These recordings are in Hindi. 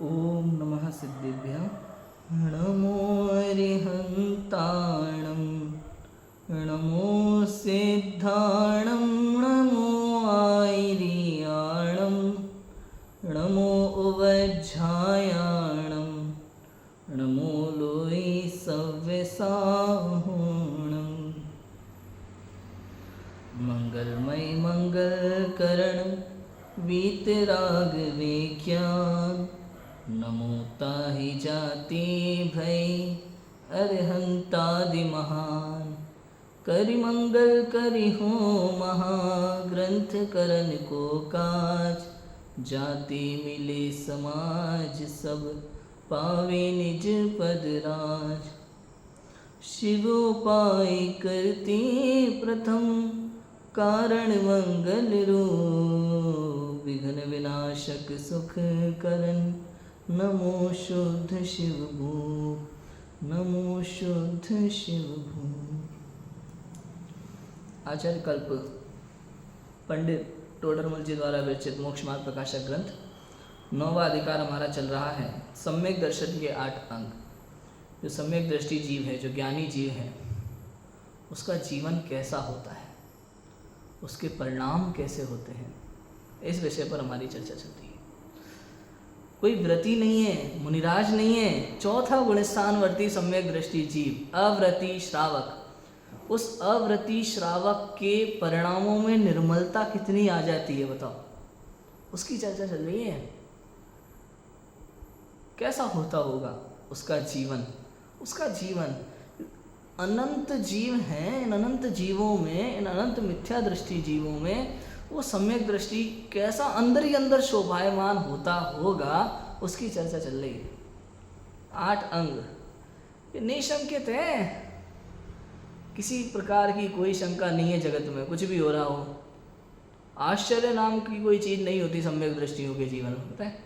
ओम नमः सिद्धेभ्यः। नमो अरिहन्ताणं नमो सिद्धाणं नमो आयर्याणं नमो उवज्झायाणं नमो लोई सव्यसाहुणं। मंगलमय मंगलकरण वीतराग विज्ञान नमो ताहि जाति भय अरहंतादि महान। करि मंगल करि हो महाग्रंथ करन को काज। जाति मिले समाज सब पावे निज पद राज। शिवोपाय करते प्रथम कारण मंगल रूप। विघ्न विनाशक सुख करन नमो शुद्ध शिव भूप नमो शुद्ध शिव भूप। आचार्य कल्प पंडित टोडरमल जी द्वारा विरचित मोक्ष मार्ग प्रकाशक ग्रंथ 9वां अधिकार हमारा चल रहा है। सम्यक दर्शन के 8 अंग। जो सम्यक दृष्टि जीव है, जो ज्ञानी जीव है, उसका जीवन कैसा होता है, उसके परिणाम कैसे होते हैं, इस विषय पर हमारी चर्चा चलती है। कोई व्रती नहीं है, मुनिराज नहीं है। चौथा गुणस्थानवर्ती सम्यक दृष्टि जीव, अव्रती श्रावक। उस अव्रती श्रावक के परिणामों में निर्मलता कितनी आ जाती है बताओ, उसकी चर्चा चल रही है। कैसा होता होगा उसका जीवन। उसका जीवन, अनंत जीव हैं, इन अनंत जीवों में, इन अनंत मिथ्या दृष्टि जीवों में वो सम्यक दृष्टि कैसा अंदर ही अंदर शोभायमान होता होगा, उसकी चर्चा चल रही है। 8 अंग ये निशंकित है, किसी प्रकार की कोई शंका नहीं है। जगत में कुछ भी हो रहा हो, आश्चर्य नाम की कोई चीज़ नहीं होती सम्यक दृष्टियों के जीवन में, पता है?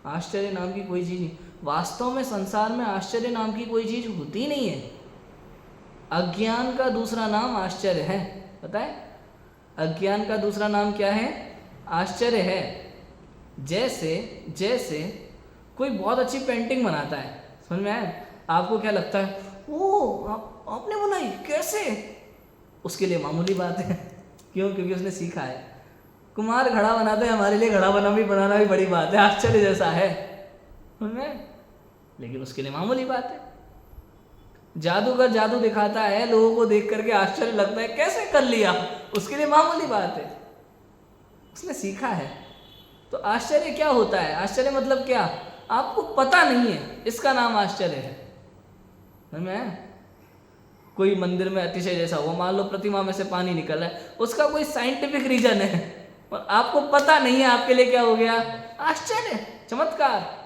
आश्चर्य नाम की कोई चीज़ नहीं। वास्तव में संसार में आश्चर्य नाम की कोई चीज़ होती नहीं है। अज्ञान का दूसरा नाम आश्चर्य है, पता है? अज्ञान का दूसरा नाम क्या है? आश्चर्य है। जैसे कोई बहुत अच्छी पेंटिंग बनाता है, समझ में आया? आपको क्या लगता है, ओ आपने बनाई कैसे? उसके लिए मामूली बात है। क्यों? क्योंकि उसने सीखा है। कुम्हार घड़ा बनाते हैं, हमारे लिए घड़ा बनाना भी बड़ी बात है, आश्चर्य जैसा है, समझ में? लेकिन उसके लिए मामूली बात है। जादूगर जादू दिखाता है, लोगों को देख करके आश्चर्य लगता है, कैसे कर लिया? उसके लिए मामूली बात है, उसने सीखा है। तो आश्चर्य क्या होता है? आश्चर्य मतलब क्या? आपको पता नहीं है, इसका नाम आश्चर्य है। समझ में आया? कोई मंदिर में अतिशय जैसा हुआ, मान लो प्रतिमा में से पानी निकल रहा है, उसका कोई साइंटिफिक रीजन है और आपको पता नहीं है, आपके लिए क्या हो गया? आश्चर्य, चमत्कार।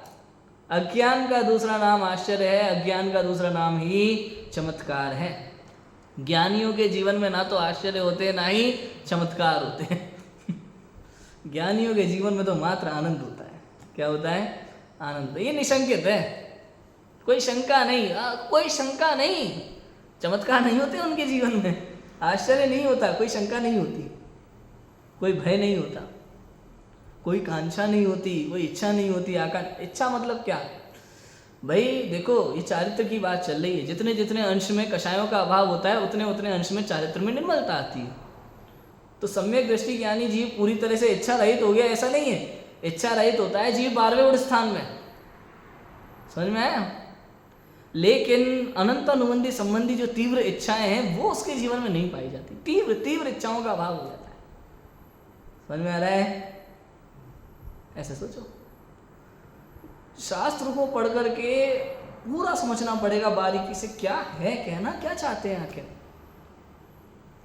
अज्ञान का दूसरा नाम आश्चर्य है, अज्ञान का दूसरा नाम ही चमत्कार है। ज्ञानियों के जीवन में ना तो आश्चर्य होते हैं, ना ही चमत्कार होते हैं। ज्ञानियों के जीवन में तो मात्र आनंद होता है। क्या होता है? आनंद। ये निशंकित है, कोई शंका नहीं, कोई शंका नहीं। चमत्कार नहीं होते उनके जीवन में, आश्चर्य नहीं होता, कोई शंका नहीं होती, कोई भय नहीं होता, कोई कांक्षा नहीं होती, कोई इच्छा नहीं होती। इच्छा मतलब क्या भाई? देखो, ये चारित्र की बात चल रही है। जितने जितने अंश में कषायों का अभाव होता है, उतने उतने अंश में चारित्र में निर्मलता आती है। तो सम्यक दृष्टि ज्ञानी जीव पूरी तरह से इच्छा रहित हो गया, ऐसा नहीं है। इच्छा रहित होता है जीव 12वें उड़ स्थान में, समझ में आया? लेकिन अनंत अनुबंधी संबंधी जो तीव्र इच्छाएं हैं, वो उसके जीवन में नहीं पाई जाती। तीव्र इच्छाओं का अभाव हो जाता है। समझ में आ रहा है? ऐसे सोचो, शास्त्र को पढ़ करके पूरा समझना पड़ेगा बारीकी से, क्या है, कहना क्या चाहते हैं आखिर।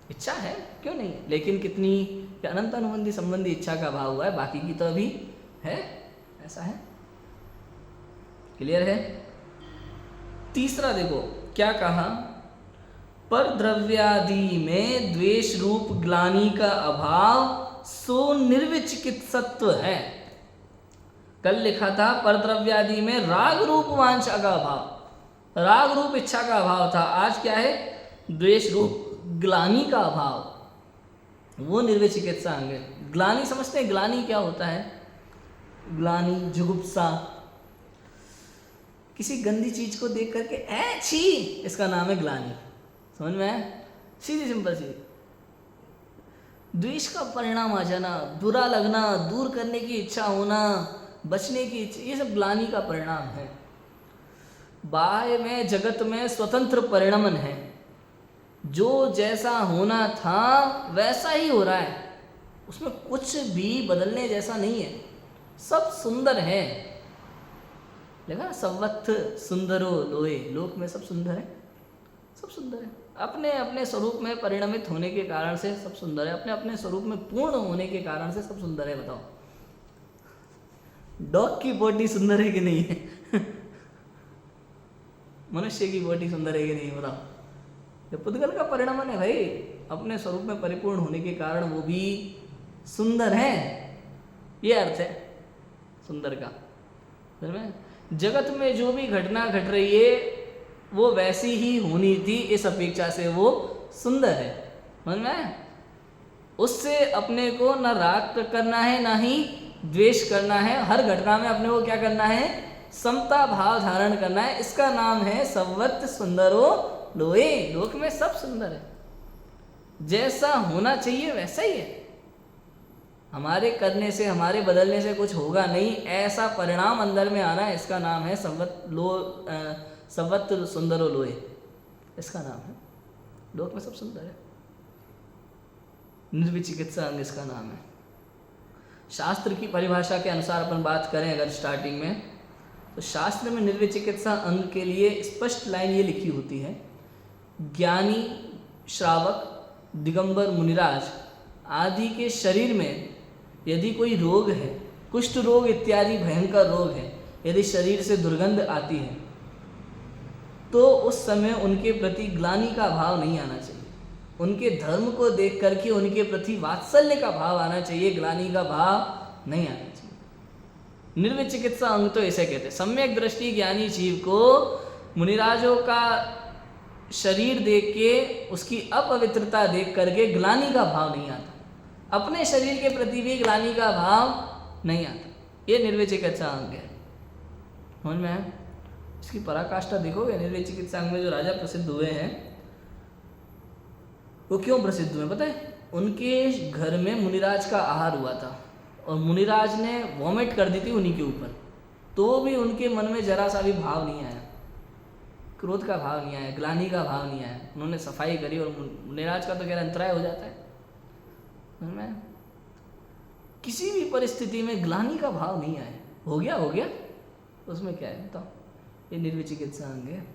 इच्छा है, क्यों नहीं है, लेकिन कितनी? अनंत अनुबंधी संबंधी इच्छा का अभाव हुआ है, बाकी की तो अभी है। ऐसा है, क्लियर है? तीसरा देखो क्या कहा, पर द्रव्यादि में द्वेष रूप ग्लानि का अभाव सो निर्विचिकित्सत्व है। कल लिखा था पर द्रव्यादि में राग रूप वांछा का अभाव, राग रूप इच्छा का अभाव था। आज क्या है? द्वेष रूप ग्लानि का अभाव, वो निर्वय चिकित्सा अंग है। ग्लानि समझते हैं? ग्लानि क्या होता है? ग्लानि, जुगुप्सा, किसी गंदी चीज को देख करके ए छी, इसका नाम है ग्लानि। समझ में आया? सीधी सिंपल सी। द्वेष का परिणाम आ जाना, बुरा लगना, दूर करने की इच्छा होना, बचने की इच्छा, ये सब ग्लानि का परिणाम है। बाह्य में जगत में स्वतंत्र परिणमन है, जो जैसा होना था वैसा ही हो रहा है, उसमें कुछ भी बदलने जैसा नहीं है, सब सुंदर है। देखा, सवत्थ सुंदरो लोए, लोक में सब सुंदर है, सब सुंदर है। अपने अपने स्वरूप में परिणमित होने के कारण से सब सुंदर है, अपने अपने स्वरूप में पूर्ण होने के कारण से सब सुंदर है। बताओ, डॉग की बॉडी सुंदर है कि नहीं है? मनुष्य की बॉडी सुंदर है कि नहीं? बताओ। ये पुद्गल का परिणमन है भाई, अपने स्वरूप में परिपूर्ण होने के कारण वो भी सुंदर है, ये अर्थ है सुंदर का। जगत में जो भी घटना घट रही है वो वैसी ही होनी थी, इस अपेक्षा से वो सुंदर है। समझ में? उससे अपने को न राग करना है ना ही द्वेष करना है, हर घटना में अपने को क्या करना है? समता भाव धारण करना है। इसका नाम है सवत्थ सुंदरो लोए, लोक में सब सुंदर है, जैसा होना चाहिए वैसा ही है। हमारे करने से, हमारे बदलने से कुछ होगा नहीं, ऐसा परिणाम अंदर में आना है, इसका नाम है सवत्थ सुंदरो लोए, इसका नाम है। लोक में सब सुंदर है, निर्विचिकित्सा अंग इसका नाम है। शास्त्र की परिभाषा के अनुसार अपन बात करें अगर स्टार्टिंग में, तो शास्त्र में निर्विचिकित्सा अंग के लिए स्पष्ट लाइन ये लिखी होती है, ज्ञानी, श्रावक, दिगंबर, मुनिराज आदि के शरीर में यदि कोई रोग है, कुष्ठ रोग इत्यादि भयंकर रोग है, यदि शरीर से दुर्गंध आती है तो उस समय उनके प्रति ग्लानि का भाव नहीं आना चाहिए। उनके धर्म को देख करके उनके प्रति वात्सल्य का भाव आना चाहिए, ग्लानि का भाव नहीं आना चाहिए। निर्विचिकित्सा अंग तो ऐसे कहते हैं। सम्यक दृष्टि ज्ञानी जीव को मुनिराजों का शरीर देख के उसकी अपवित्रता देख करके ग्लानि का भाव नहीं आता, अपने शरीर के प्रति भी ग्लानि का भाव नहीं आता, ये निर्विचिकित्सा अंग है। समझ में है? इसकी पराकाष्ठा देखोगे, निर्विचिकित्सा अंग में जो राजा प्रसिद्ध हुए हैं वो क्यों प्रसिद्ध हुए पता है? उनके घर में मुनिराज का आहार हुआ था और मुनिराज ने वॉमिट कर दी थी उन्हीं के ऊपर, तो भी उनके मन में जरा सा भी भाव नहीं आया, क्रोध का भाव नहीं आया, ग्लानि का भाव नहीं आया। उन्होंने सफाई करी और मुनिराज का तो क्या अंतराय हो जाता है। में किसी भी परिस्थिति में ग्लानि का भाव नहीं आए, हो गया उसमें क्या है बताओ? ये निर्विचिकित्सा अंग है।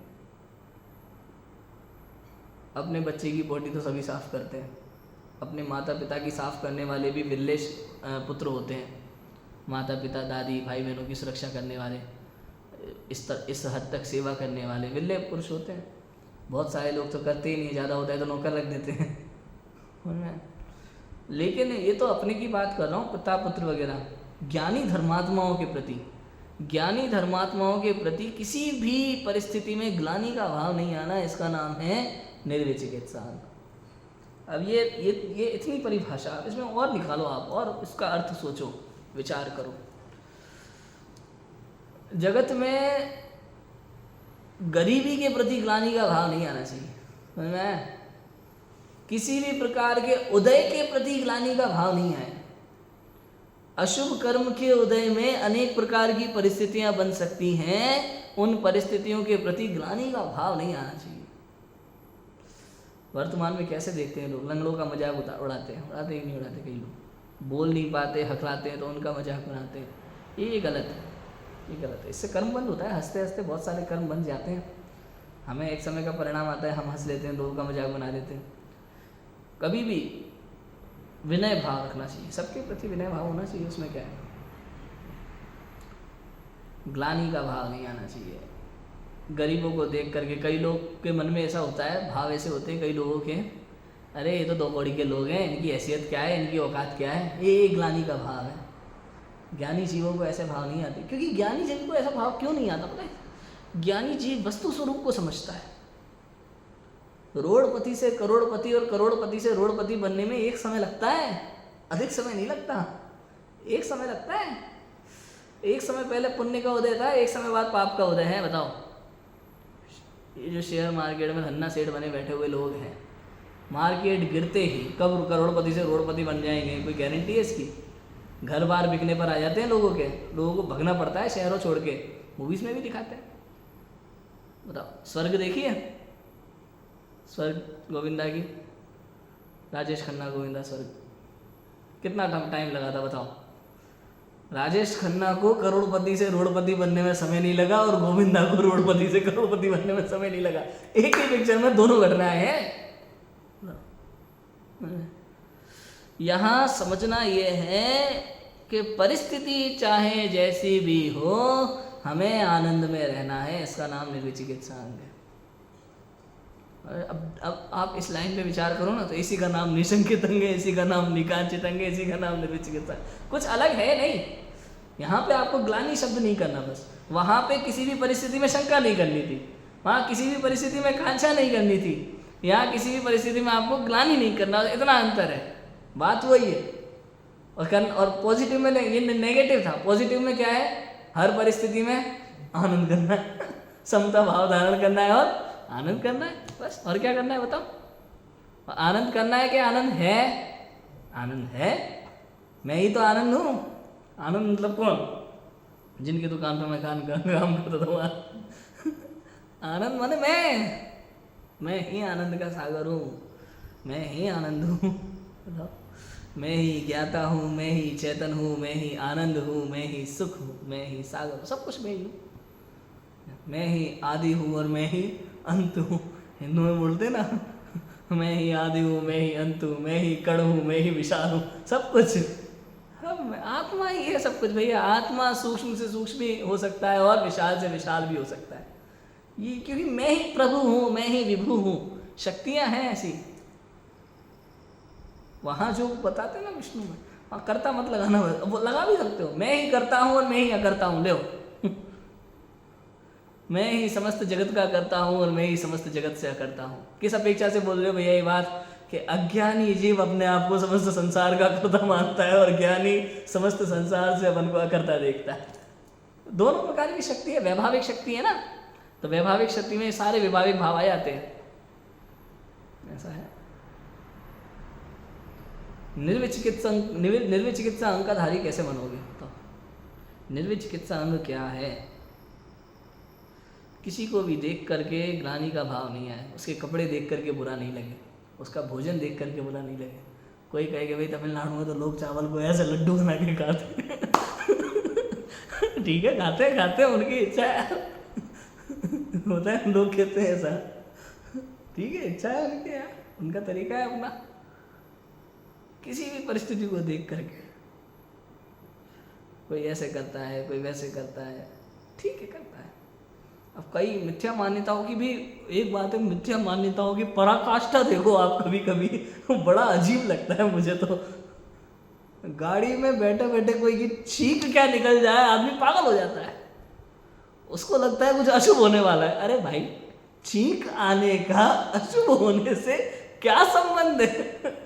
अपने बच्चे की बॉडी तो सभी साफ करते हैं, अपने माता पिता की साफ करने वाले भी विरले पुत्र होते हैं। माता पिता, दादी, भाई बहनों की सुरक्षा करने वाले, इस हद तक सेवा करने वाले विरले पुरुष होते हैं। बहुत सारे लोग तो करते ही नहीं, ज़्यादा होता है तो नौकर रख देते हैं। लेकिन ये तो अपने की बात कर रहा हूँ, पिता पुत्र वगैरह। ज्ञानी धर्मात्माओं के प्रति किसी भी परिस्थिति में ग्लानि का भाव नहीं आना, इसका नाम है निर्विचिकित्सा। अब ये इतनी परिभाषा, इसमें और निकालो आप और इसका अर्थ सोचो, विचार करो। जगत में गरीबी के प्रति ग्लानि का भाव नहीं आना चाहिए, समझ में आया? किसी भी प्रकार के उदय के प्रति ग्लानि का भाव नहीं आए। अशुभ कर्म के उदय में अनेक प्रकार की परिस्थितियां बन सकती हैं, उन परिस्थितियों के प्रति ग्लानि का भाव नहीं आना चाहिए। वर्तमान में कैसे देखते हैं लोग, लंगड़ों का मजाक उड़ाते हैं कि नहीं उड़ाते? कई लोग बोल नहीं पाते, हकलाते हैं तो उनका मजाक बनाते हैं। ये गलत है, ये गलत है। इससे कर्म बंद होता है, हंसते हंसते बहुत सारे कर्म बन जाते हैं। हमें एक समय का परिणाम आता है, हम हंस लेते हैं, लोगों का मजाक बना देते हैं। कभी भी विनय भाव रखना चाहिए, सबके प्रति विनय भाव होना चाहिए। उसमें क्या है? ग्लानि का भाव नहीं आना चाहिए। गरीबों को देख करके कई लोग के मन में ऐसा होता है, भाव ऐसे होते हैं कई लोगों के, अरे ये तो दो कौड़ी के लोग हैं, इनकी हैसियत क्या है, इनकी औकात क्या है, ये ग्लानि का भाव है। ज्ञानी जीवों को ऐसे भाव नहीं आते। क्योंकि ज्ञानी जीव को ऐसा भाव क्यों नहीं आता पता है? ज्ञानी जीव वस्तु स्वरूप को समझता है। रोड़पति से करोड़पति और करोड़पति से रोड़पति बनने में एक समय लगता है, अधिक समय नहीं लगता, एक समय लगता है। एक समय पहले पुण्य का उदय था, एक समय बाद पाप का उदय है। बताओ, ये जो शेयर मार्केट में धन्ना सेठ बने बैठे हुए लोग हैं, मार्केट गिरते ही कब करोड़पति से करोड़पति बन जाएंगे, कोई गारंटी है इसकी? घर बार बिकने पर आ जाते हैं लोगों के, लोगों को भगना पड़ता है शहरों छोड़ के। मूवीज में भी दिखाते हैं। बताओ, स्वर्ग देखिए, स्वर्ग गोविंदा की, राजेश खन्ना गोविंदा स्वर्ग, कितना टाइम लगा था बताओ? राजेश खन्ना को करोड़पति से करोड़पति बनने में समय नहीं लगा और गोविंदा को करोड़पति से करोड़पति बनने में समय नहीं लगा। एक ही पिक्चर में दोनों घटनाएं हैं। यहां समझना यह है कि परिस्थिति चाहे जैसी भी हो, हमें आनंद में रहना है। इसका नाम निर्विचिकित्सा अंग है। अब आप इस लाइन पे विचार करो ना, तो इसी का नाम निशंकित अंग है, इसी का नाम निकांचित अंग है, इसी का नाम निर्विचिकित्सा। कुछ अलग है नहीं। यहाँ पे आपको ग्लानि शब्द नहीं करना बस। वहाँ पे किसी भी परिस्थिति में शंका नहीं करनी थी, वहाँ किसी भी परिस्थिति में कांक्षा नहीं करनी थी, यहाँ किसी भी परिस्थिति में आपको ग्लानि नहीं करना। इतना अंतर है, बात वही है। और पॉजिटिव में ये नेगेटिव था, पॉजिटिव में क्या है? हर परिस्थिति में आनंद करना है, समता भाव धारण करना है और आनंद करना है, बस। और क्या करना है बताओ? आनंद करना है कि आनंद है? आनंद है, मैं ही तो आनंद हूँ। आनंद मतलब कौन? जिनकी दुकान पर मैं काम करता था वहाँ। आनंद माने मैं ही आनंद का सागर हूँ, मैं ही आनंद हूँ। बताओ, मैं ही ज्ञाता हूँ, मैं ही चेतन हूँ, मैं ही आनंद हूँ, मैं ही सुख हूँ, मैं ही सागर हूँ, सब कुछ मैं ही हूँ। मैं ही आदि हूँ और मैं ही अंत हूँ। हिंदू में बोलते ना, मैं ही आदि हूँ, मैं ही अंत हूँ, मैं ही कण हूँ, मैं ही विशाल हूँ, सब कुछ। हम आत्मा ही है सब कुछ भैया। आत्मा सूक्ष्म से सूक्ष्म भी हो सकता है और विशाल से विशाल भी हो सकता है। ये क्योंकि मैं ही प्रभु हूँ, मैं ही विभु हूँ, शक्तियाँ हैं ऐसी। वहाँ जो बताते ना विष्णु में, वहाँ करता मत लगाना, वो लगा भी सकते हो। मैं ही करता हूँ और मैं ही अकर्ता हूँ, ले मैं ही समस्त जगत का करता हूँ और मैं ही समस्त जगत से अकर्ता हूँ। किस अपेक्षा से बोल रहे हो भैया ये बात? कि अज्ञानी जीव अपने आप को समस्त संसार का कर्ता मानता है और ज्ञानी समस्त संसार से अपन को अकर्ता देखता है। दोनों प्रकार की शक्ति है, वैभाविक शक्ति है ना, तो वैभाविक शक्ति में सारे वैभाविक भाव आ जाते हैं, ऐसा है। निर्विचिकित्सा अंग का धारी कैसे बनोगे? तो निर्विचिकित्सा अंग क्या है? किसी को भी देख करके ग्लानि का भाव नहीं आए, उसके कपड़े देख करके बुरा नहीं लगे, उसका भोजन देख करके बुरा नहीं लगे। कोई कहे कि भाई तमिलनाडु में तो लोग चावल को ऐसे लड्डू बना के खाते ठीक है, खाते हैं, उनकी इच्छा है होता है, लोग कहते हैं ऐसा, ठीक है, इच्छा है उनकी यार, उनका तरीका है अपना। किसी भी परिस्थिति को देख करके कोई ऐसे करता है, कोई वैसे करता है, ठीक है, करता है। अब कई मिथ्या मान्यताओं की भी एक बात है, मिथ्या मान्यताओं की पराकाष्ठा देखो आप कभी कभी, बड़ा अजीब लगता है मुझे तो। गाड़ी में बैठे बैठे कोई की छींक क्या निकल जाए, आदमी पागल हो जाता है, उसको लगता है कुछ अशुभ होने वाला है। अरे भाई, छींक आने का अशुभ होने से क्या संबंध है?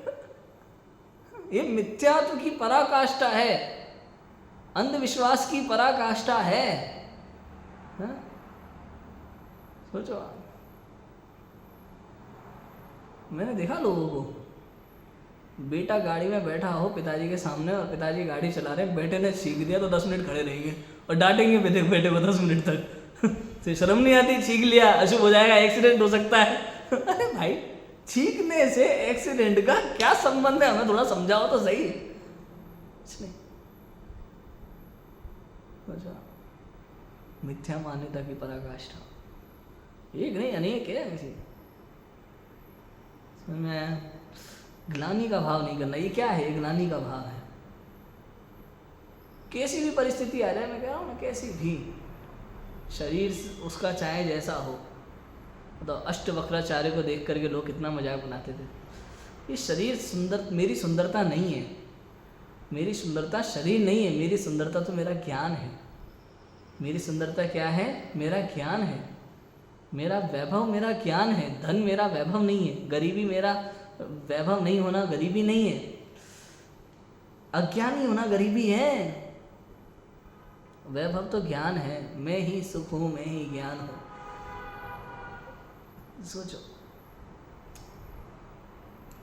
ये मिथ्यात्व की पराकाष्ठा है, अंधविश्वास की पराकाष्ठा है, हा? सोचो आप, मैंने देखा लोगों को, बेटा गाड़ी में बैठा हो पिताजी के सामने और पिताजी गाड़ी चला रहे, बेटे ने छींक दिया तो 10 मिनट खड़े रहेंगे और डांटेंगे बेटे को 10 मिनट तक तो शर्म नहीं आती? छींक लिया, अशुभ हो जाएगा, एक्सीडेंट हो सकता है। अरे भाई, छींकने से एक्सीडेंट का क्या संबंध है? हमें थोड़ा समझाओ तो सही। मिथ्या मान्यता की पराकाष्ठा एक नहीं अनेक है ऐसी। में ग्लानि का भाव नहीं करना, ये क्या है? ग्लानि का भाव है। कैसी भी परिस्थिति आ जाए, मैं कह रहा हूँ ना, कैसी भी, शरीर उसका चाहे जैसा हो, तो अष्टवक्राचार्य को देख करके लोग कितना मजाक बनाते थे। ये शरीर सुंदर, मेरी सुंदरता नहीं है, मेरी सुंदरता शरीर नहीं है, मेरी सुंदरता तो मेरा ज्ञान है। मेरी सुंदरता क्या है? मेरा ज्ञान है, मेरा वैभव मेरा ज्ञान है। धन मेरा वैभव नहीं है, गरीबी मेरा वैभव नहीं होना गरीबी नहीं है, अज्ञानी होना गरीबी है। वैभव तो ज्ञान है, मैं ही सुख हूँ, मैं ही ज्ञान हूँ। सोचो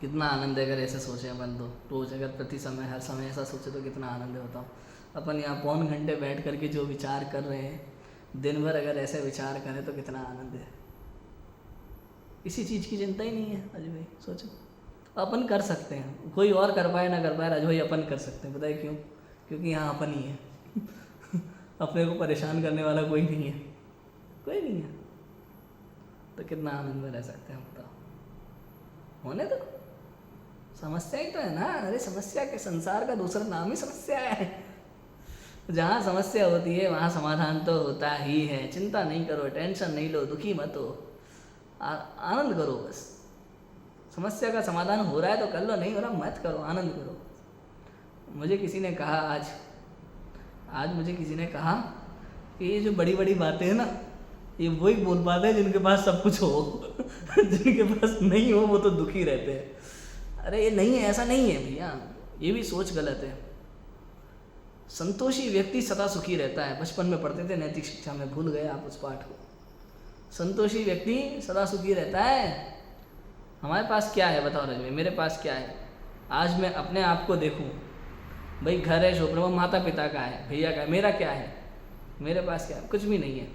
कितना आनंद है अगर ऐसे सोचे अपन तो। रोज अगर प्रति समय हर समय ऐसा सोचे तो कितना आनंद है बताओ। अपन यहाँ पौन घंटे बैठ करके जो विचार कर रहे हैं, दिन भर अगर ऐसे विचार करें तो कितना आनंद है। किसी चीज़ की चिंता ही नहीं है राजू भाई। सोचो अपन कर सकते हैं, कोई और कर पाए ना कर पाए, राजू भाई अपन कर सकते हैं। पता है क्यों? क्योंकि यहाँ अपन ही है अपने को परेशान करने वाला कोई नहीं है, कोई नहीं है। तो कितना आनंद में रह सकते हैं बताओ। होने दो, समस्या ही तो है ना। अरे समस्या के संसार का दूसरा नाम ही समस्या है। जहाँ समस्या होती है वहाँ समाधान तो होता ही है। चिंता नहीं करो, टेंशन नहीं लो, दुखी मत हो, आनंद करो बस। समस्या का समाधान हो रहा है तो कर लो, नहीं हो रहा मत करो, आनंद करो। मुझे किसी ने कहा आज मुझे किसी ने कहा कि ये जो बड़ी बड़ी बातें हैं ना, ये वही बोल पाते हैं जिनके पास सब कुछ हो जिनके पास नहीं हो वो तो दुखी रहते हैं। अरे ये नहीं है, ऐसा नहीं है भैया, ये भी सोच गलत है। संतोषी व्यक्ति सदा सुखी रहता है। बचपन में पढ़ते थे नैतिक शिक्षा में, भूल गए आप उस पाठ को। संतोषी व्यक्ति सदा सुखी रहता है। हमारे पास क्या है बताओ रजनी, मेरे पास क्या है? आज मैं अपने आप को देखूं, भाई घर है, झोपड़ा, माता पिता का है, भैया का है, मेरा क्या है? मेरे पास क्या है? कुछ भी नहीं है,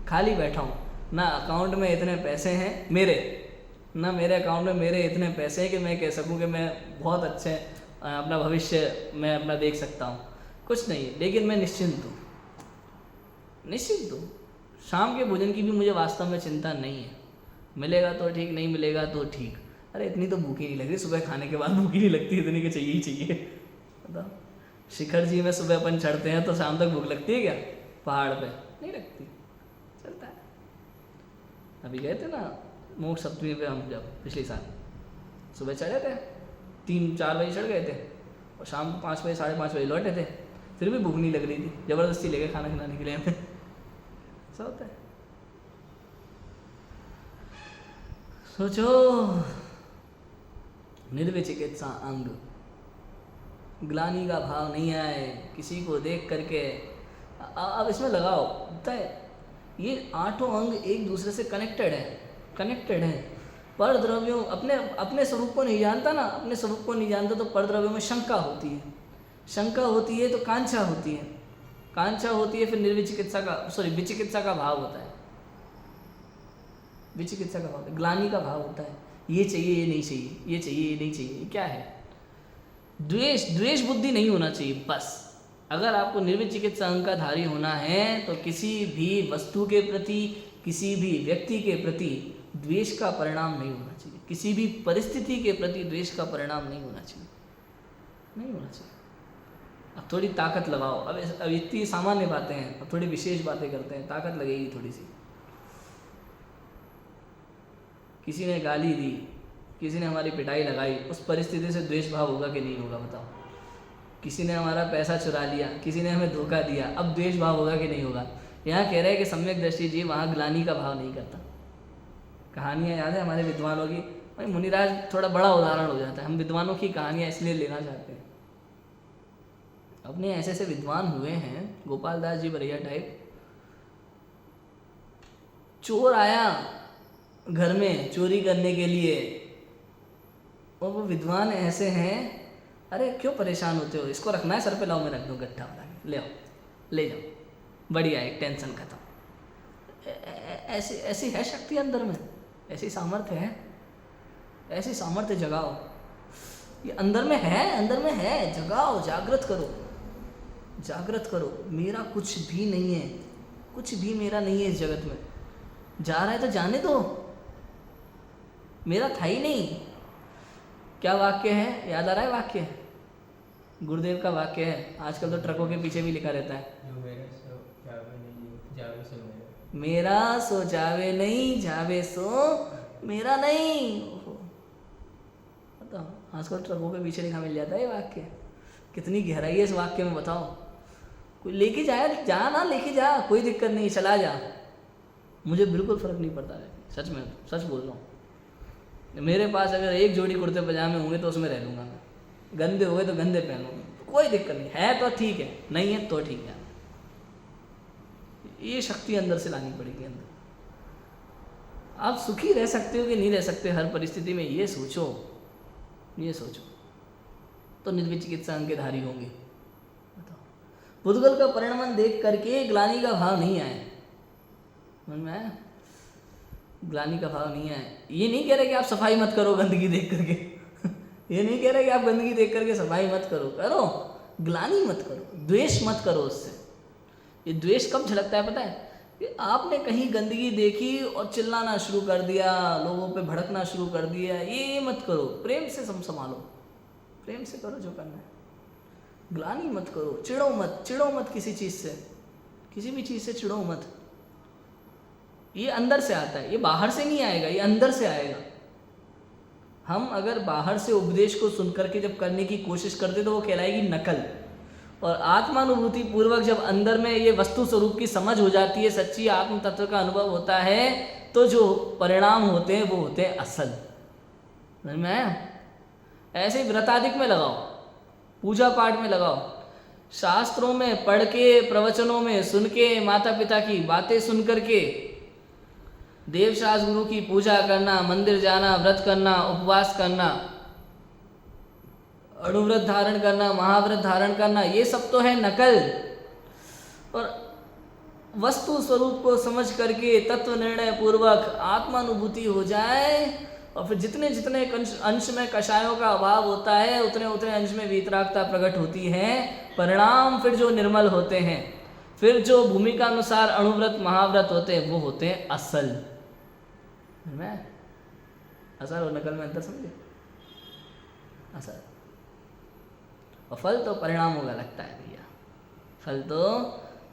खाली बैठा हूँ। ना अकाउंट में इतने पैसे हैं मेरे, ना मेरे अकाउंट में मेरे इतने पैसे हैं कि मैं कह सकूँ कि मैं बहुत अच्छे अपना भविष्य मैं अपना देख सकता हूँ। कुछ नहीं है, लेकिन मैं निश्चिंत हूँ, निश्चिंत हूँ। शाम के भोजन की भी मुझे वास्तव में चिंता नहीं है। मिलेगा तो ठीक, नहीं मिलेगा तो ठीक। अरे इतनी तो भूख ही नहीं लगती, सुबह खाने के बाद भूख ही नहीं लगती, इतनी कि चाहिए ही चाहिए। बताओ, शिखर जी में सुबह अपन चढ़ते हैं तो शाम तक भूख लगती है क्या? पहाड़ पे नहीं लगती, चलता है। अभी गए थे ना मोक्ष सप्तमी पे हम, जब पिछले साल सुबह चढ़े थे, 3-4 बजे चढ़ गए थे और शाम को 5 बजे 5:30 बजे लौटे थे, फिर भी भूख नहीं लग रही थी, ज़बरदस्ती ले गए खाना खिलाने के लिए हमें। ऐसा होता है। सोचो, निर्विचिकित्सा अंग, ग्लानि का भाव नहीं आए किसी को देख करके। अब इसमें लगाओ, पता है ये 8 अंग एक दूसरे से कनेक्टेड है। पर द्रव्यों अपने स्वरूप को नहीं जानता ना, अपने स्वरूप को नहीं जानता तो पर द्रव्यों में शंका होती है, शंका होती है तो कांक्षा होती है, कांक्षा होती है फिर विचिकित्सा का भाव होता है। विचिकित्सा का भाव, ग्लानि का भाव होता है, ये चाहिए ये नहीं चाहिए, ये चाहिए ये नहीं चाहिए। ये क्या है? द्वेष बुद्धि नहीं होना चाहिए बस। अगर आपको निर्विचिकित्सा अंग का धारी होना है तो किसी भी वस्तु के प्रति, किसी भी व्यक्ति के प्रति द्वेष का परिणाम नहीं होना चाहिए, किसी भी परिस्थिति के प्रति द्वेष का परिणाम नहीं होना चाहिए, नहीं होना चाहिए। अब थोड़ी ताकत लगाओ। अब इतनी सामान्य बातें हैं, अब थोड़ी विशेष बातें करते हैं, ताकत लगेगी थोड़ी सी। किसी ने गाली दी, किसी ने हमारी पिटाई लगाई, उस परिस्थिति से द्वेष भाव होगा कि नहीं होगा बताओ? किसी ने हमारा पैसा चुरा लिया, किसी ने हमें धोखा दिया, अब द्वेष भाव होगा कि नहीं होगा? यहाँ कह रहे हैं कि सम्यक दृष्टि जी वहाँ ग्लानि का भाव नहीं करता। कहानियाँ याद है हमारे विद्वानों की? भाई मुनिराज थोड़ा बड़ा उदाहरण हो जाता है, हम विद्वानों की कहानियाँ इसलिए लेना चाहते हैं। अपने ऐसे ऐसे विद्वान हुए हैं, गोपाल दास जी बरैया टाइप। चोर आया घर में चोरी करने के लिए और वो विद्वान ऐसे हैं, अरे क्यों परेशान होते हो, इसको रखना है सर पे, लाओ मैं रख दूँ गट्ठा बना के, ले आओ ले जाओ, बढ़िया, एक टेंशन खत्म। ऐसी है शक्ति अंदर में, ऐसी सामर्थ्य है, ऐसी सामर्थ्य जगाओ। ये अंदर में है, जगाओ, जागृत करो। मेरा कुछ भी नहीं है, कुछ भी मेरा नहीं है इस जगत में। जा रहा है तो जाने दो, मेरा था ही नहीं। क्या वाक्य है, याद आ रहा है वाक्य? गुरुदेव का वाक्य है, आजकल तो ट्रकों के पीछे भी लिखा रहता है, मेरा सो जावे नहीं, जावे सो मेरा नहीं। बताओ, आजकल ट्रकों के पीछे लिखा मिल जाता है ये वाक्य। कितनी गहराई है इस वाक्य में बताओ। कोई लेके जाए, जा ना लेके जा, कोई दिक्कत नहीं, चला जा, मुझे बिल्कुल फ़र्क नहीं पड़ता है। सच में, सच बोल रहा हूँ। मेरे पास अगर एक जोड़ी कुर्ते पजामे होंगे तो उसमें रह लूँगा मैं, गंदे हो गए तो गंदे पहनूँगा, कोई दिक्कत नहीं है, तो ठीक है, नहीं है तो ठीक है। ये शक्ति अंदर से लानी पड़ेगी अंदर। आप सुखी रह सकते हो कि नहीं रह सकते हर परिस्थिति में, ये सोचो, ये सोचो, तो निर्विचिकित्सा अंग के धारी होंगे। बताओ, पुद्गल का परिणमन देख करके ग्लानि का भाव नहीं आए, समझ में आया? ग्लानि का भाव नहीं आए। ये नहीं कह रहे कि आप सफाई मत करो गंदगी देख करके ये नहीं कह रहे कि आप गंदगी देख करके सफाई मत करो, करो, ग्लानि मत करो, द्वेष मत करो उससे। ये द्वेष कब झलकता है पता है? कि आपने कहीं गंदगी देखी और चिल्लाना शुरू कर दिया, लोगों पे भड़कना शुरू कर दिया, ये मत करो। प्रेम से संभालो, प्रेम से करो जो करना है, ग्लानि मत करो, चिढ़ो मत, चिढ़ो मत किसी चीज़ से, किसी भी चीज़ से चिढ़ो मत। ये अंदर से आता है, ये बाहर से नहीं आएगा, ये अंदर से आएगा। हम अगर बाहर से उपदेश को सुन करके जब करने की कोशिश करते तो वो कहलाएगी नकल, और आत्मानुभूति पूर्वक जब अंदर में ये वस्तु स्वरूप की समझ हो जाती है, सच्ची आत्म तत्व का अनुभव होता है, तो जो परिणाम होते हैं वो होते हैं असल। समझ में आया? ऐसे ही व्रताधिक में लगाओ, पूजा पाठ में लगाओ, शास्त्रों में पढ़ के, प्रवचनों में सुन के, माता पिता की बातें सुन करके, देवशास्त्र गुरु की पूजा करना, मंदिर जाना, व्रत करना, उपवास करना, अणुव्रत धारण करना, महाव्रत धारण करना, ये सब तो है नकल। और वस्तु स्वरूप को समझ करके तत्व निर्णय पूर्वक आत्मानुभूति हो जाए, और फिर जितने जितने अंश में कषायों का अभाव होता है, उतने उतने अंश में वीतरागता प्रकट होती है। परिणाम फिर जो निर्मल होते हैं, फिर जो भूमिका अनुसार अणुव्रत महाव्रत होते हैं, वो होते हैं असल। असल और नकल में अंतर समझे? असल और फल तो परिणामों का लगता है भैया, फल तो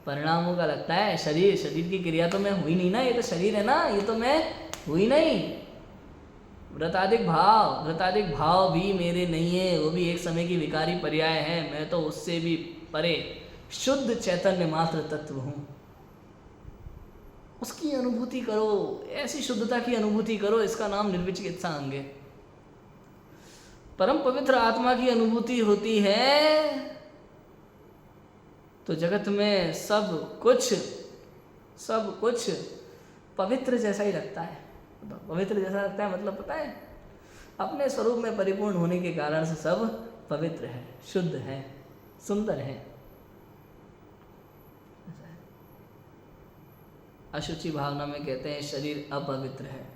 परिणामों का लगता है। शरीर की क्रिया तो मैं हुई नहीं ना, ये तो शरीर है ना, ये तो मैं हुई नहीं। व्रताधिक भाव भी मेरे नहीं है, वो भी एक समय की विकारी पर्याय है, मैं तो उससे भी परे शुद्ध चैतन्य मात्र तत्व हूँ। उसकी अनुभूति करो, ऐसी शुद्धता की अनुभूति करो, इसका नाम निर्विचिकित्सा अंग है। परम पवित्र आत्मा की अनुभूति होती है तो जगत में सब कुछ पवित्र जैसा ही लगता है। पवित्र जैसा लगता है मतलब पता है? अपने स्वरूप में परिपूर्ण होने के कारण से सब पवित्र है, शुद्ध है, सुंदर है। अशुचि भावना में कहते हैं शरीर अपवित्र है।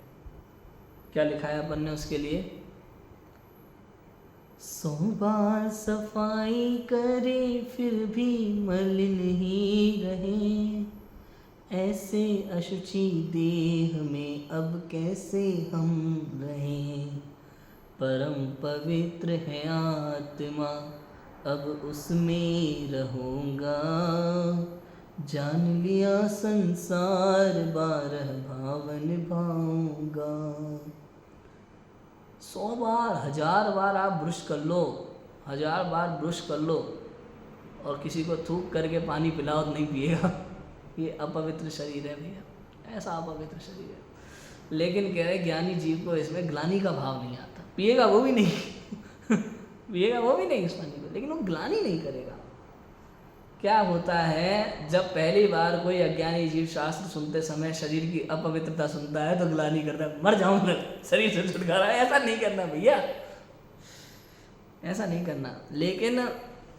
क्या लिखा है अपन ने उसके लिए? 100 बार सफाई करे फिर भी मलिन ही रहे, ऐसे अशुचि देह में अब कैसे हम रहें। परम पवित्र है आत्मा, अब उसमें रहूँगा, जान लिया संसार 12 भाव निभाऊंगा। 100 बार 1000 बार आप ब्रश कर लो, 1000 बार ब्रश कर लो, और किसी को थूक करके पानी पिलाओ तो नहीं पिएगा, ये अपवित्र शरीर है भैया, ऐसा अपवित्र शरीर है। लेकिन कह रहे ज्ञानी जीव को इसमें ग्लानि का भाव नहीं आता, पिएगा वो भी नहीं पिएगा वो भी नहीं इस पानी को, लेकिन वो ग्लानि नहीं करेगा। क्या होता है, जब पहली बार कोई अज्ञानी जीव शास्त्र सुनते समय शरीर की अपवित्रता सुनता है तो ग्लानि करता है, मर जाऊं मैं, शरीर से छुटकारा। ऐसा नहीं करना भैया, ऐसा नहीं करना। लेकिन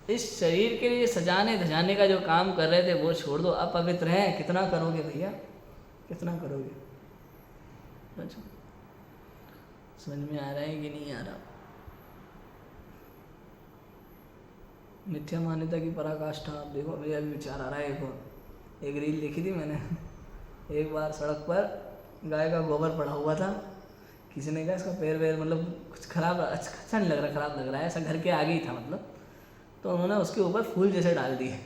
इस शरीर के लिए सजाने धजाने का जो काम कर रहे थे वो छोड़ दो। अपवित्र है, कितना करोगे भैया, कितना करोगे? अच्छा, समझ में आ रहा है कि नहीं आ रहा? मिथ्या मान्यता की पराकाष्ठा आप देखो भैया, अभी विचार आ रहा है। एक रील देखी थी मैंने, एक बार सड़क पर गाय का गोबर पड़ा हुआ था, किसी ने कहा इसका पैर वैर मतलब कुछ खराब, अच्छा नहीं लग रहा, खराब लग रहा है, ऐसा घर के आगे ही था मतलब, तो उन्होंने उसके ऊपर फूल जैसे डाल दिए।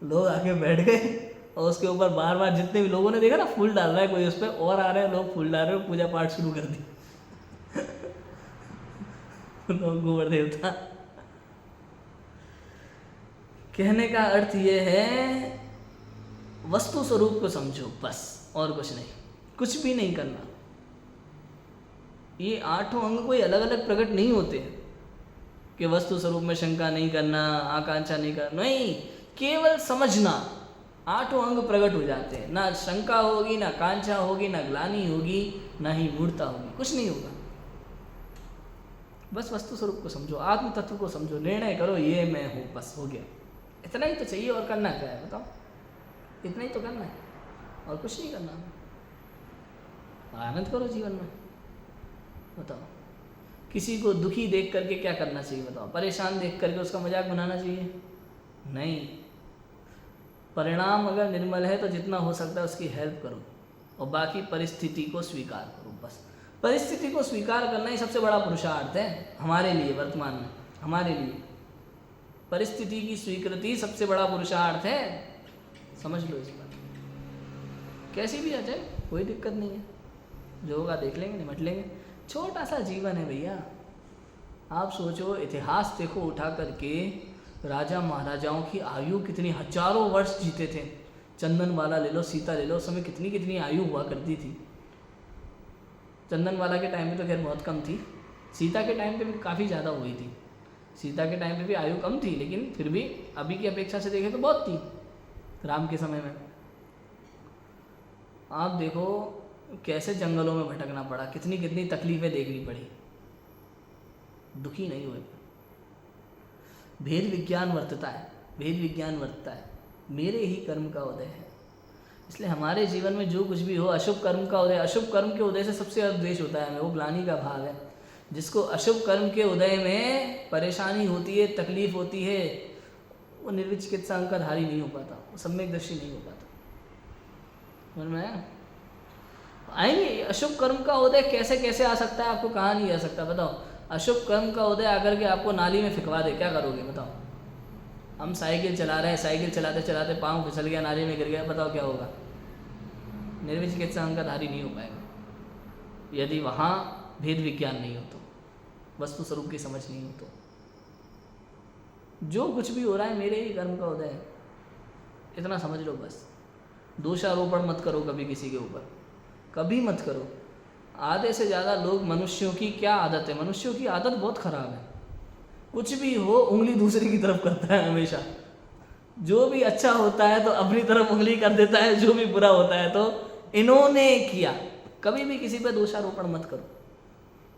लोग आके बैठ गए और उसके ऊपर बार बार जितने भी लोगों ने देखा ना फूल डाल रहा है कोई उस पर, और आ रहे हैं लोग फूल डाल रहे हो, पूजा पाठ शुरू कर दी लोग गोबर देवता। कहने का अर्थ ये है वस्तु स्वरूप को समझो बस, और कुछ नहीं, कुछ भी नहीं करना। ये 8 अंग कोई अलग अलग प्रकट नहीं होते कि वस्तु स्वरूप में शंका नहीं करना, आकांक्षा नहीं करना, नहीं, केवल समझना। आठों अंग प्रकट हो जाते हैं, ना शंका होगी, ना कांक्षा होगी, ना ग्लानि होगी, ना ही मूर्ता होगी, कुछ नहीं होगा। बस वस्तु स्वरूप को समझो, आत्म तत्व को समझो, निर्णय करो ये मैं हूँ, बस हो गया। इतना ही तो चाहिए, और करना क्या है बताओ? इतना ही तो करना है, और कुछ नहीं करना। आनंद करो जीवन में। बताओ, किसी को दुखी देख करके क्या करना चाहिए बताओ? परेशान देख करके उसका मजाक बनाना चाहिए? नहीं। परिणाम अगर निर्मल है तो जितना हो सकता है उसकी हेल्प करो, और बाकी परिस्थिति को स्वीकार करो। बस परिस्थिति को स्वीकार करना ही सबसे बड़ा पुरुषार्थ है हमारे लिए। वर्तमान में हमारे लिए परिस्थिति की स्वीकृति सबसे बड़ा पुरुषार्थ है। समझ लो इस बात, कैसी भी आ जाए कोई दिक्कत नहीं है, जो होगा देख लेंगे, निपट लेंगे। छोटा सा जीवन है भैया। आप सोचो, इतिहास देखो उठा करके, राजा महाराजाओं की आयु कितनी हजारों वर्ष जीते थे। चंदनवाला ले लो, सीता ले लो, उस समय कितनी कितनी आयु हुआ करती थी। चंदनवाला के टाइम पे तो खैर बहुत कम थी, सीता के टाइम पे भी काफ़ी ज़्यादा हुई थी। सीता के टाइम पे भी आयु कम थी, लेकिन फिर भी अभी की अपेक्षा से देखें तो बहुत थी राम के समय में। आप देखो कैसे जंगलों में भटकना पड़ा, कितनी कितनी तकलीफ़ें देखनी पड़ी, दुखी नहीं हुए। भेद विज्ञान वर्तता है, भेद विज्ञान वर्तता है, मेरे ही कर्म का उदय है। इसलिए हमारे जीवन में जो कुछ भी हो, अशुभ कर्म का उदय, अशुभ कर्म के उदय से सबसे ज़्यादा द्वेष होता है हमें, वो ग्लानि का भाव है। जिसको अशुभ कर्म के उदय में परेशानी होती है, तकलीफ होती है, वो निर्विचिकित्सा अंग का धारी नहीं हो पाता, वो सम्यकदर्शी नहीं हो पाता। समझ में आया? आएंगे अशुभ कर्म का उदय कैसे कैसे आ सकता है, आपको कहाँ नहीं आ सकता बताओ? अशुभ कर्म का उदय आकर के आपको नाली में फिकवा दे, क्या करोगे बताओ? हम साइकिल चला रहे हैं, साइकिल चलाते चलाते पाँव फिसल गया, नाली में गिर गया, बताओ क्या होगा? निर्विचिकित्सा अंग का धारी नहीं हो पाएगा, यदि वहाँ भेद विज्ञान नहीं हो तो, वस्तु स्वरूप की समझ नहीं हो तो। जो कुछ भी हो रहा है मेरे ही कर्म का उदय है, इतना समझ लो बस। दोषारोपण मत करो कभी किसी के ऊपर, कभी मत करो। आधे से ज़्यादा लोग, मनुष्यों की क्या आदत है, मनुष्यों की आदत बहुत ख़राब है। कुछ भी हो उंगली दूसरे की तरफ करता है हमेशा। जो भी अच्छा होता है तो अपनी तरफ उंगली कर देता है, जो भी बुरा होता है तो इन्होंने किया। कभी भी किसी पे दोषारोपण मत करो,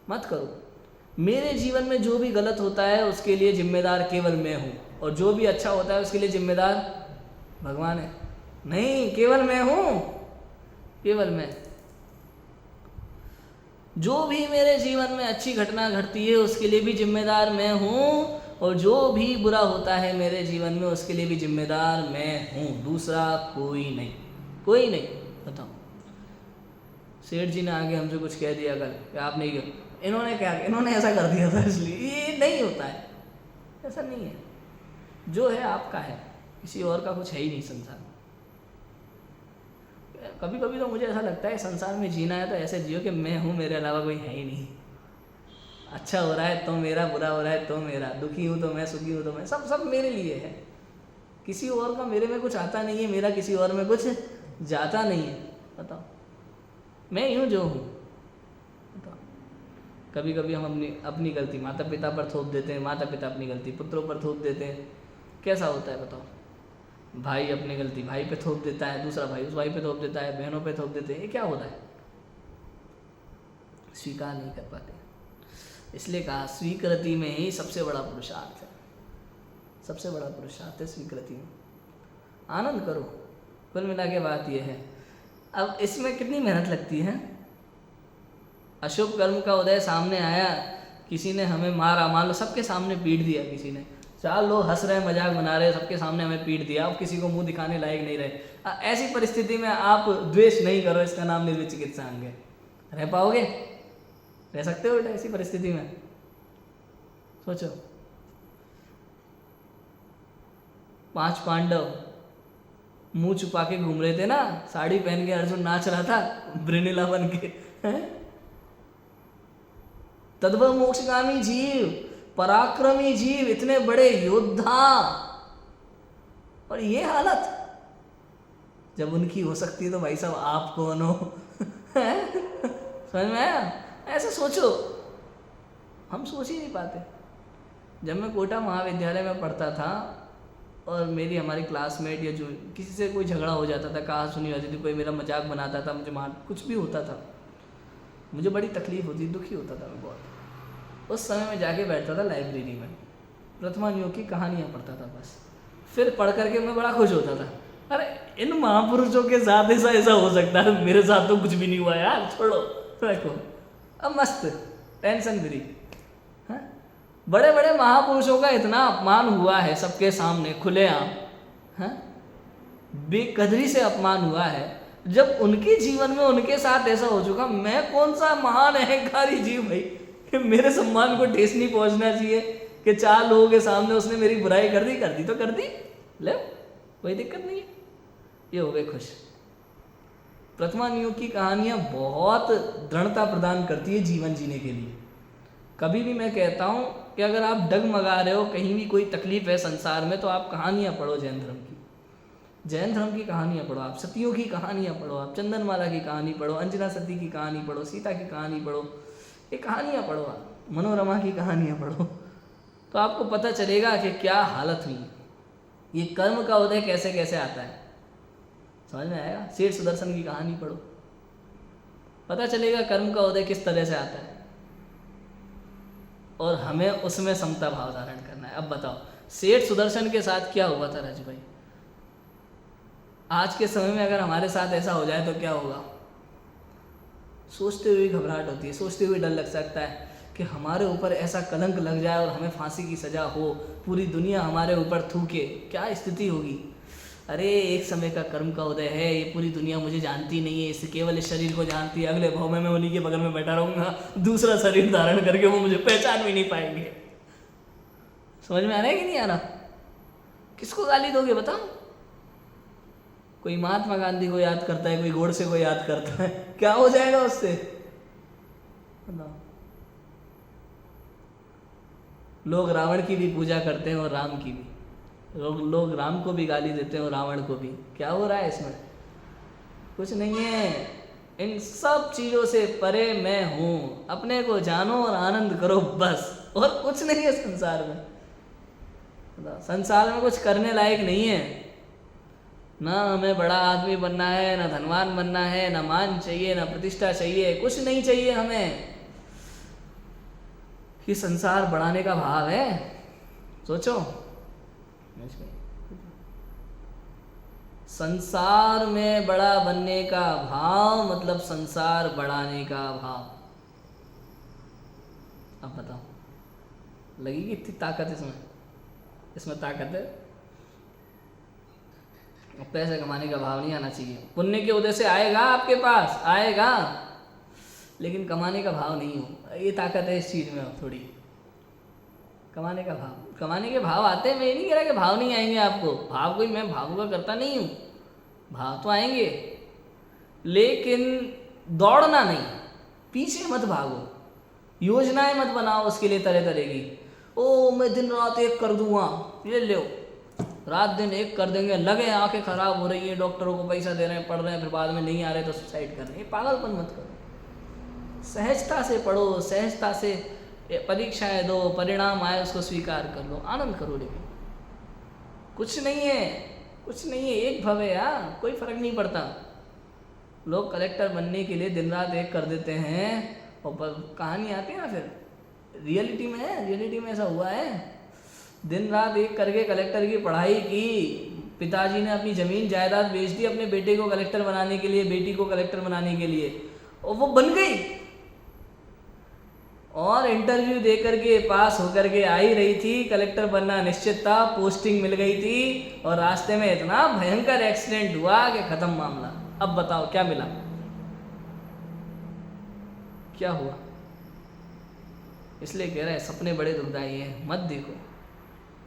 मत करो। मेरे जीवन में जो भी गलत होता है उसके लिए जिम्मेदार केवल मैं हूँ, और जो भी अच्छा होता है उसके लिए जिम्मेदार भगवान है। नहीं, केवल मैं हूँ, केवल मैं। जो भी मेरे जीवन में अच्छी घटना घटती है उसके लिए भी जिम्मेदार मैं हूँ, और जो भी बुरा होता है मेरे जीवन में उसके लिए भी जिम्मेदार मैं हूँ, दूसरा कोई नहीं, कोई नहीं। बताओ, सेठ जी ने आगे हमसे कुछ कह दिया कल कि आप नहीं किया, इन्होंने क्या, इन्होंने ऐसा कर दिया था इसलिए, ये नहीं होता है, ऐसा नहीं है। जो है आपका है, किसी और का कुछ है ही नहीं संसार में। कभी कभी तो मुझे ऐसा लगता है संसार में जीना है तो ऐसे जियो कि मैं हूँ, मेरे अलावा कोई है ही नहीं। अच्छा हो रहा है तो मेरा, बुरा हो रहा है तो मेरा, दुखी हूँ तो मैं, सुखी हूँ तो मैं, सब सब मेरे लिए है। किसी और का मेरे में कुछ आता नहीं है, मेरा किसी और में कुछ जाता नहीं है। बताओ, मैं यूँ जो हूँ। बताओ, कभी कभी हम अपनी गलती माता पिता पर थोप देते हैं, माता पिता अपनी गलती पुत्रों पर थोप देते हैं। कैसा होता है बताओ? भाई अपनी गलती भाई पे थोप देता है, दूसरा भाई उस भाई पे थोप देता है, बहनों पे थोप देते हैं। ये क्या होता है? स्वीकार नहीं कर पाते। इसलिए कहा स्वीकृति में ही सबसे बड़ा पुरुषार्थ है, सबसे बड़ा पुरुषार्थ है स्वीकृति में। आनंद करो। कुल मिला के बात यह है। अब इसमें कितनी मेहनत लगती है। अशुभ कर्म का उदय सामने आया, किसी ने हमें मारा, मान लो सबके सामने पीट दिया किसी ने, 4 लोग हंस रहे, मजाक बना रहे, सबके सामने हमें पीट दिया, अब किसी को मुंह दिखाने लायक नहीं रहे। ऐसी परिस्थिति में आप द्वेष नहीं करो, इसका नाम निर्विचिकित्सा अंग है। रह पाओगे? रह सकते हो बेटा ऐसी परिस्थिति में? सोचो, 5 पांडव मुंह छुपा के घूम रहे थे ना, साड़ी पहन के अर्जुन नाच रहा था ब्रिनीला बन के, तद्भव मोक्षगामी जीव, पराक्रमी जीव, इतने बड़े योद्धा, और ये हालत जब उनकी हो सकती है तो भाई साहब आप कौन हो? समझ में आया? ऐसे सोचो, हम सोच ही नहीं पाते। जब मैं कोटा महाविद्यालय में पढ़ता था और मेरी हमारी क्लासमेट या जो किसी से कोई झगड़ा हो जाता था, कहा सुनी होती थी, कोई मेरा मजाक बनाता था, मुझे मार कुछ भी होता था, मुझे बड़ी तकलीफ होती, दुखी होता था मैं बहुत। उस समय मैं जाके बैठता था लाइब्रेरी में, प्रथमा योग की कहानियाँ पढ़ता था बस। फिर पढ़ करके मैं बड़ा खुश होता था, अरे इन महापुरुषों के साथ ऐसा ऐसा हो सकता है, मेरे साथ तो कुछ भी नहीं हुआ यार, छोड़ो रखो, अब मस्त टेंशन फ्री। बड़े बड़े महापुरुषों का इतना अपमान हुआ है सबके सामने खुलेआम, हैं, बेकदरी से अपमान हुआ है, जब उनके जीवन में उनके साथ ऐसा हो चुका, मैं कौन सा महान अहंकारी जीव भाई कि मेरे सम्मान को ठेस नहीं पहुंचना चाहिए कि 4 लोगों के सामने उसने मेरी बुराई कर दी तो कर दी, ले कोई दिक्कत नहीं है, ये हो गए खुश। प्रथमा योग की कहानियां बहुत दृढ़ता प्रदान करती है जीवन जीने के लिए। कभी भी मैं कहता हूं कि अगर आप डगमगा रहे हो, कहीं भी कोई तकलीफ है संसार में, तो आप कहानियां पढ़ो जैन धर्म की, जैन धर्म की कहानियां पढ़ो, आप सतियों की कहानियां पढ़ो, आप चंदनमाला की कहानी पढ़ो, अंजना सती की कहानी पढ़ो, सीता की कहानी पढ़ो, ये कहानियां पढ़ो, आप मनोरमा की कहानियां पढ़ो, तो आपको पता चलेगा कि क्या हालत हुई। ये कर्म का उदय कैसे कैसे आता है, समझ में आएगा। सेठ सुदर्शन की कहानी पढ़ो, पता चलेगा कर्म का उदय किस तरह से आता है, और हमें उसमें समता भाव धारण करना है। अब बताओ सेठ सुदर्शन के साथ क्या हुआ था राजू भाई, आज के समय में अगर हमारे साथ ऐसा हो जाए तो क्या होगा। सोचते हुए घबराहट होती है, सोचते हुए डर लग सकता है कि हमारे ऊपर ऐसा कलंक लग जाए और हमें फांसी की सज़ा हो, पूरी दुनिया हमारे ऊपर थूके, क्या स्थिति होगी। अरे एक समय का कर्म का उदय है, ये पूरी दुनिया मुझे जानती नहीं है, इस केवल इस शरीर को जानती है, अगले भाव में मैं उन्हीं के बगल में बैठा रहूँगा, दूसरा शरीर धारण करके वो मुझे पहचान भी नहीं पाएंगे। समझ में आ रहा है कि नहीं आ रहा। किसको गाली दोगे बताओ। कोई महात्मा गांधी को याद करता है, कोई गोडसे को याद करता है, क्या हो जाएगा उससे बताओ। लोग रावण की भी पूजा करते हैं और राम की भी, लोग राम को भी गाली देते हैं और रावण को भी, क्या हो रहा है इसमें, कुछ नहीं है। इन सब चीज़ों से परे मैं हूँ, अपने को जानो और आनंद करो बस, और कुछ नहीं है संसार में। संसार में कुछ करने लायक नहीं है, ना हमें बड़ा आदमी बनना है, ना धनवान बनना है, ना मान चाहिए, ना प्रतिष्ठा चाहिए, कुछ नहीं चाहिए हमें। ये संसार बढ़ाने का भाव है, सोचो। संसार में बड़ा बनने का भाव मतलब संसार बढ़ाने का भाव। अब बताओ लगेगी इतनी ताकत इसमें ताकत है। पैसे कमाने का भाव नहीं आना चाहिए, पुण्य के उदय से आएगा आपके पास, आएगा, लेकिन कमाने का भाव नहीं हो। ये ताकत है इस चीज़ में थोड़ी, कमाने का भाव, कमाने के भाव आते हैं। मैं ये नहीं कह रहा कि भाव नहीं आएंगे आपको, भाव कोई मैं भावों का करता नहीं हूँ, भाव तो आएंगे, लेकिन दौड़ना नहीं, पीछे मत भागो, योजनाएं मत बनाओ उसके लिए तरह तरह की। ओ मैं दिन रात एक कर दूंगा, ये लो रात दिन एक कर देंगे, लगे आंखें खराब हो रही है, डॉक्टरों को पैसा दे रहे हैं, पढ़ रहे हैं, फिर बाद में नहीं आ रहे तो सुसाइड कर रहे हैं। पागलपन मत करो, सहजता से पढ़ो, सहजता से परीक्षाएं दो, परिणाम आए उसको स्वीकार कर लो, आनंद करो। लेकिन कुछ नहीं है, कुछ नहीं है, एक भव है यार, कोई फर्क नहीं पड़ता। लोग कलेक्टर बनने के लिए दिन रात एक कर देते हैं, और कहानी आती है ना फिर रियलिटी में है, रियलिटी में ऐसा हुआ है। दिन रात एक करके कलेक्टर की पढ़ाई की, पिताजी ने अपनी ज़मीन जायदाद बेच दी अपने बेटे को कलेक्टर बनाने के लिए, बेटी को कलेक्टर बनाने के लिए, और वो बन गई, और इंटरव्यू दे करके पास होकर के आई रही थी, कलेक्टर बनना निश्चित था, पोस्टिंग मिल गई थी, और रास्ते में इतना भयंकर एक्सीडेंट हुआ कि खत्म मामला। अब बताओ क्या मिला, क्या हुआ। इसलिए कह रहे हैं सपने बड़े दुखदाई हैं, मत देखो,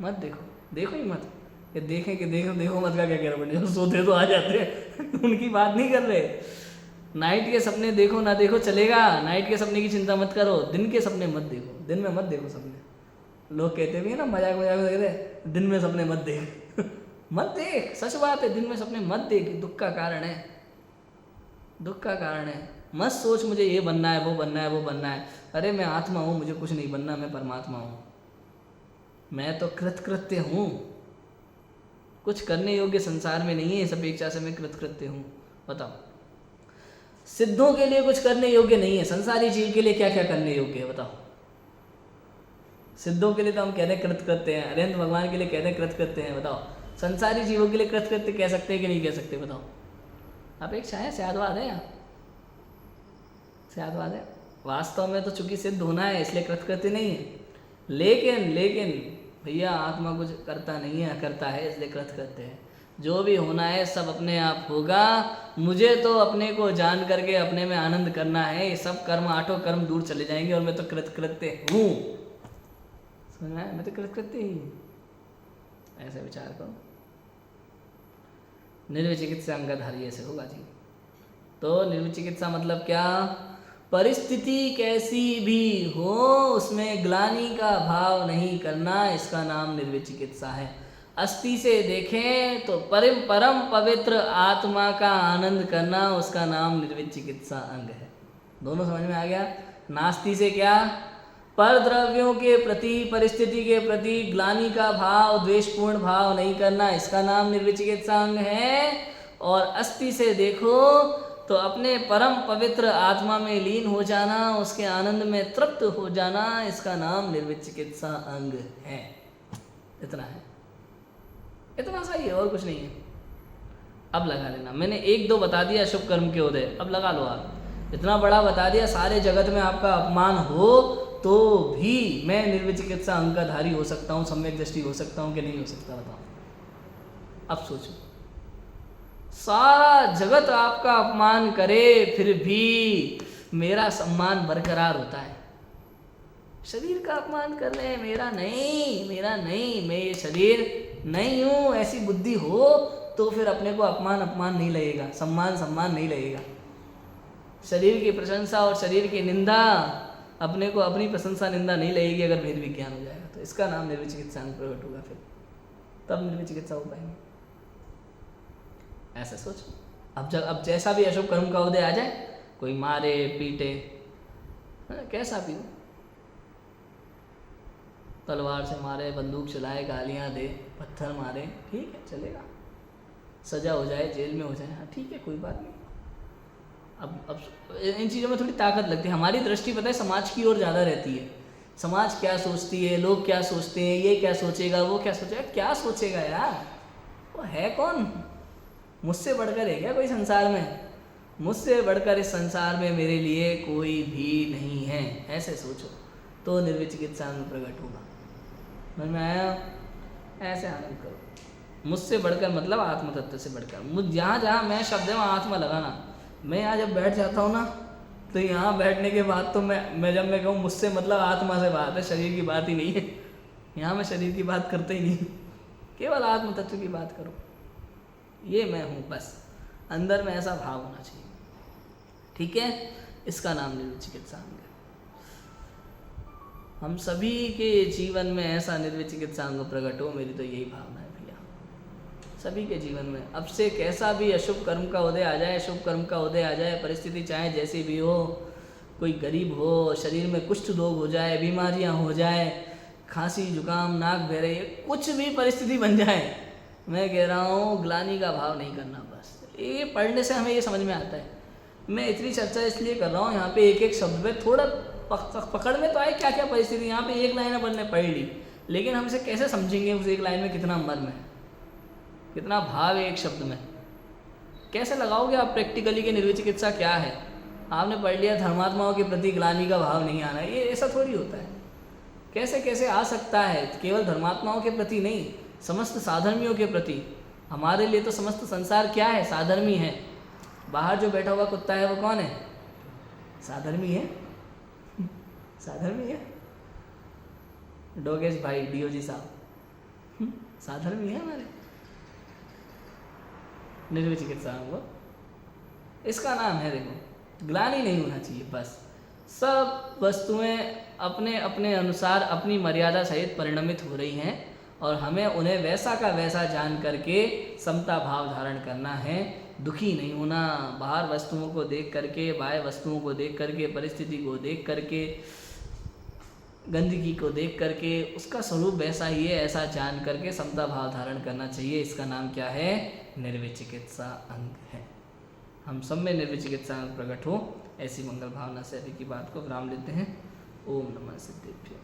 मत देखो, देखो ही मत। ये देखें कि देखो देखो मत का क्या कह रहे हैं, सोते तो आ जाते हैं उनकी बात नहीं कर रहे। नाइट के सपने देखो ना देखो चलेगा, नाइट के सपने की चिंता मत करो, दिन के सपने मत देखो, दिन में मत देखो सपने। लोग कहते भी है ना मजाक मजाक में कहते दिन में सपने मत देख मत देख, सच बात है, दिन में सपने मत देख, दुख का कारण है, दुख का कारण है। मत सोच मुझे ये बनना है, वो बनना है, वो बनना है। अरे मैं आत्मा हूँ, मुझे कुछ नहीं बनना, मैं परमात्मा हूँ, मैं तो कृतकृत्य हूँ, कुछ करने योग्य संसार में नहीं है इस अपेक्षा से मैं कृतकृत्य हूँ। बताओ, सिद्धों के लिए कुछ करने योग्य नहीं है, संसारी जीव के लिए क्या क्या करने योग्य है बताओ। सिद्धों के लिए तो हम कहते हैं कृतकृत्य हैं, अरिहंत भगवान के लिए कहते हैं कृतकृत्य हैं। बताओ, संसारी जीवों के लिए कृतकृत्य कह सकते हैं कि नहीं कह सकते? बताओ। अपेक्षा है, स्यादवाद है, यहाँ स्यादवाद है। वास्तव में तो चूंकि सिद्ध होना है इसलिए कृतकृत्य नहीं है, लेकिन भैया आत्मा कुछ करता नहीं है, करता है इसलिए कृतकृत्य है। जो भी होना है सब अपने आप होगा, मुझे तो अपने को जान करके अपने में आनंद करना है। ये सब कर्म, आठों कर्म दूर चले जाएंगे और मैं तो कृतकृत्य हूँ। समझ में आया? मैं तो कृतकृत्य ही हूँ। ऐसे विचार करो। निर्विचिकित्सा अंगधारी ऐसे होगा जी। तो निर्विचिकित्सा मतलब क्या? परिस्थिति कैसी भी हो उसमें ग्लानि का भाव नहीं करना, इसका नाम निर्विचिकित्सा है। अस्थि से देखें तो परम पवित्र आत्मा का आनंद करना, उसका नाम निर्विचिकित्सा अंग है। दोनों समझ में आ गया? नास्ति से क्या? पर द्रव्यों के प्रति, परिस्थिति के प्रति ग्लानि का भाव, द्वेषपूर्ण भाव नहीं करना, इसका नाम निर्विचिकित्सा अंग है। और अस्थि से देखो तो अपने परम पवित्र आत्मा में लीन हो जाना, उसके आनंद में तृप्त हो जाना, इसका नाम निर्विचिकित्सा अंग है। इतना है, इतना सही है, और कुछ नहीं है। अब लगा लेना, मैंने एक दो बता दिया शुभ कर्म के उदय, अब लगा लो आप। इतना बड़ा बता दिया, सारे जगत में आपका अपमान हो तो भी मैं निर्विचिकित्सा अंग का धारी हो सकता हूँ, सम्यक दृष्टि हो सकता हूँ कि नहीं हो सकता? बताओ। अब सोचो, सारा जगत आपका अपमान करे फिर भी मेरा सम्मान बरकरार होता है। शरीर का अपमान कर रहे हैं, मेरा नहीं, मैं ये शरीर नहीं हूँ, ऐसी बुद्धि हो तो फिर अपने को अपमान नहीं लगेगा, सम्मान नहीं लगेगा। शरीर की प्रशंसा और शरीर की निंदा, अपने को अपनी प्रशंसा निंदा नहीं लगेगी अगर भेद विज्ञान हो जाएगा तो। इसका नाम निर्विचिकित्सा अंग प्रकट होगा, फिर तब निर्विचिकित्सा हो पाएंगे। ऐसा सोचो। अब जैसा भी अशुभ कर्म का उदय आ जाए, कोई मारे पीटे, कैसा भी हो, तलवार से मारे, बंदूक चलाए, गालियां दे, पत्थर मारे, ठीक है चलेगा। सजा हो जाए, जेल में हो जाए, हाँ ठीक है, कोई बात नहीं। अब इन चीज़ों में थोड़ी ताकत लगती है। हमारी दृष्टि पता है समाज की ओर ज़्यादा रहती है। समाज क्या सोचती है, लोग क्या सोचते हैं, ये क्या सोचेगा, वो क्या सोचेगा। क्या सोचेगा यार, वो है कौन? मुझसे बढ़कर है क्या कोई संसार में? मुझसे बढ़कर इस संसार में मेरे लिए कोई भी नहीं है, ऐसे सोचो तो निर्विचिकित्सा अंग प्रकट होगा। समझ में आया? ऐसे आनंद करो। मुझसे बढ़कर मतलब आत्म तत्व से बढ़कर। मुझ जहाँ मैं शब्द है वहाँ आत्मा लगाना। मैं यहाँ जब बैठ जाता हूँ ना, तो यहाँ बैठने के बाद तो मैं जब मैं कहूँ मुझसे मतलब आत्मा से बात है, शरीर की बात ही नहीं है। यहाँ मैं शरीर की बात करते ही नहीं, केवल आत्म तत्व की बात करो। ये मैं हूँ बस, अंदर में ऐसा भाव होना चाहिए। ठीक है, इसका नाम निर्विचिकित्सा अंग है। हम सभी के जीवन में ऐसा निर्विचिकित्सा अंग प्रकट हो, मेरी तो यही भावना है भैया, सभी के जीवन में। अब से कैसा भी अशुभ कर्म का उदय आ जाए, शुभ कर्म का उदय आ जाए, परिस्थिति चाहे जैसी भी हो, कोई गरीब हो, शरीर में कुष्ठ रोग हो जाए, बीमारियां हो जाए, खांसी जुकाम, नाक बहरे, कुछ भी परिस्थिति बन जाए, मैं कह रहा हूँ ग्लानि का भाव नहीं करना। बस ये पढ़ने से हमें ये समझ में आता है। मैं इतनी चर्चा इसलिए कर रहा हूँ, यहाँ पे एक एक शब्द पे थोड़ा पकड़ में तो आए क्या क्या परिस्थिति। यहाँ पे एक लाइन अपन ने पढ़ ली, लेकिन हम इसे कैसे समझेंगे? उस एक लाइन में कितना मर्म है, कितना भाव है एक शब्द में, कैसे लगाओगे आप प्रैक्टिकली कि निर्विचिकित्सा क्या है? आपने पढ़ लिया धर्मात्माओं के प्रति ग्लानि का भाव नहीं आना, ये ऐसा थोड़ी होता है। कैसे कैसे आ सकता है? केवल धर्मात्माओं के प्रति नहीं, समस्त साधर्मियों के प्रति। हमारे लिए तो समस्त संसार क्या है? साधर्मी है। बाहर जो बैठा हुआ कुत्ता है वो कौन है? साधर्मी है, साधर्मी है। डोगेश भाई, डीओजी साहब, साधर्मी है हमारे। निर्विचिकित्सा अंग, इसका नाम है। देखो, ग्लानि नहीं होना चाहिए। बस सब वस्तुएं अपने अपने अनुसार अपनी मर्यादा सहित परिणमित हो रही हैं और हमें उन्हें वैसा का वैसा जान करके समता भाव धारण करना है। दुखी नहीं होना बाहर वस्तुओं को देख करके, बाह्य वस्तुओं को देख करके, परिस्थिति को देख करके। गंदगी को देख करके उसका स्वरूप वैसा ही है ऐसा जान करके समता भाव धारण करना चाहिए। इसका नाम क्या है? निर्विचिकित्सा अंग है। हम सब में निर्विचिकित्सा अंग प्रकट हो, ऐसी मंगल भावना से अभी की बात को विराम लेते हैं। ओम नमः सिद्धेभ्यो।